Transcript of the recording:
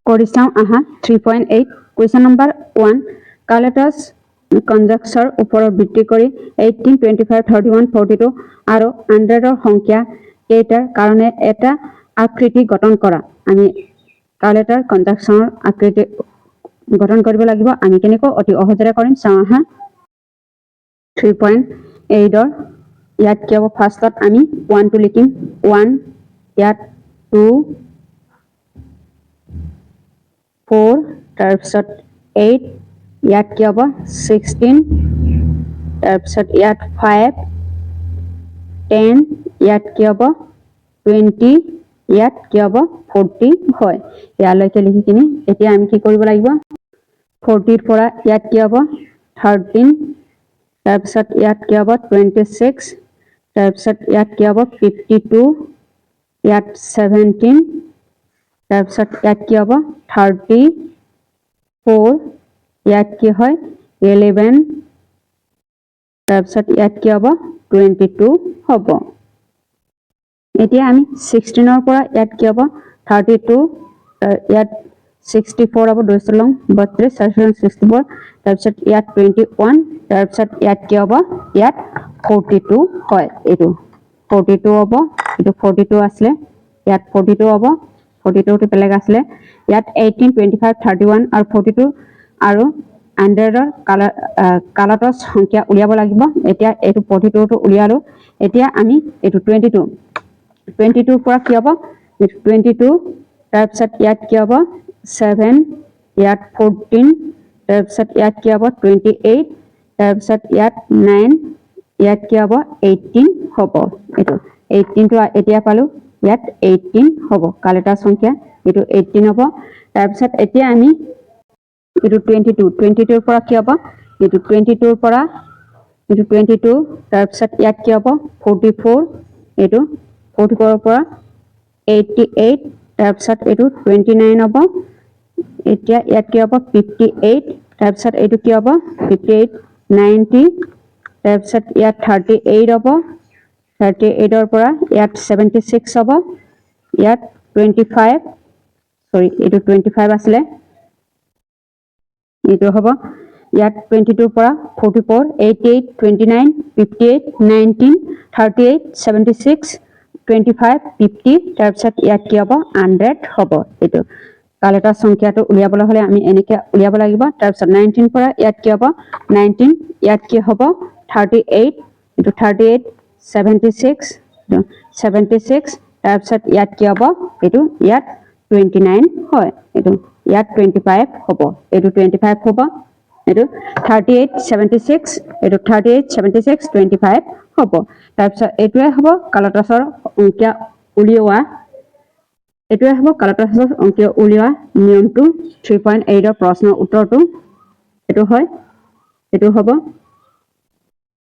কৰি চাওঁ আহা 3.8 কুৱেশ্যন নম্বৰ 1 কালেটাছ কনজাংচৰ ওপৰত ভিত্তি কৰি 18 25 31 42 আৰু 100ৰ সংখ্যা কেইটাৰ কাৰণে এটা আকৃতি গঠন কৰা আমি কালেটাৰ কনজাংচনৰ আকৃতি গঠন কৰিব লাগিব আমি কেনেকৈ অতি সহজৰে কৰিম চাওঁ আহা 3.8 ৰ ইয়াত কি হ'ব ফাৰ্ষ্টত আমি 1 টো লিখিম 1 ইয়াত 2 4 তাৰপিছত 8 ইয়াত কি হ'ব 16 তাৰপিছত ইয়াত 5 10 ইয়াত কি হ'ব 20 ইয়াত কি হ'ব 40 হয় ইয়ালৈকে লিখি কিনি এতিয়া আমি কি কৰিব লাগিব 40 ৰ পৰা ইয়াত কি হ'ব 13 তাৰপিছত ইয়াত কি হ'ব 26 তাৰপিছত ইয়াত কি হ'ব 52 ইয়াত 17 তাৰপিছত ইয়াত কি হ'ব 34 ইয়াত কি হয় 11 তাৰপিছত ইয়াত কি হ'ব 22 হ'ব এতিয়া আমি 16 ৰ পৰা ইয়াত কি হ'ব 32 ইয়াত 64 হ'ব 2 লং 32 64 তাৰপিছত ইয়াত 21 তাৰপিছত ইয়াত কি হ'ব ইয়াত 42 হয় এইটো 42 হ'ব এইটো 42 আছিল ইয়াত 42 হ'ব 42 টো বেলেগ আছিল ইয়াত 18 25 31 আৰু 42 আৰু 100ৰ কালাটছ সংখ্যা উলিয়াব লাগিব এতিয়া এইটো 42 টো উলিয়ালো এতিয়া আমি এইটো 22 ৰ পৰা কি হ'ব 22 তাৰপিছত ইয়াত কি হ'ব 7 ইয়াত 14 তাৰপিছত ইয়াত কি হ'ব 28 তাৰপিছত ইয়াত 9 ইয়াত কি হ'ব 18 হ'ব এইটো 18 টো এতিয়া পালো ইয়াত 18 হ'ব কালেটাৰ সংখ্যা এইটো 18 হ'ব তাৰপিছত এতিয়া আমি এইটো 22 ৰ পৰা কি হ'ব এইটো 22 ৰ পৰা এইটো 22 তাৰপিছত ইয়াত কি হ'ব 44 এইটো 44 ৰ পৰা 88 তাৰপিছত এইটো 29 হ'ব এতিয়া ইয়াত কি হ'ব 58 তাৰপিছত এইটো কি হ'ব 58 90 তাৰপিছত ইয়াত 38 হ'ব 38 ৰ পৰা ইয়াত 76 হ'ব ইয়াত 25 সৰি এইটো 25 আছিলে এইটো হ'ব ইয়াত 22 ৰ পৰা 44 88 29 58 19 38 76 25 50 তাৰপিছত ইয়াত কি হ'ব 100 হ'ব এইটো কালেটাৰ সংখ্যাটো উলিয়াবলৈ হ'লে আমি এনেকৈ উলিয়াব লাগিব তাৰপিছত 19 ৰ পৰা ইয়াত কি হ'ব 19 ইয়াত কি হ'ব 38 এইটো 38 76 76 তাৰপিছত ইয়াত কি হ'ব এইটো ইয়াত 29 হয় এইটো ইয়াত 25 হ'ব এইটো 25 হ'ব এইটো 38 76 এইটো 38 76 25 হ'ব তাৰপিছত এইটোৱে হ'ব কালেটাছৰ সংখ্যা উলিওৱা এইটোৱে হ'ব কালেটাছৰ সংখ্যা উলিওৱা নিয়মটো 3.8 ৰ প্ৰশ্নৰ উত্তৰটো এইটো হয় এইটো হ'ব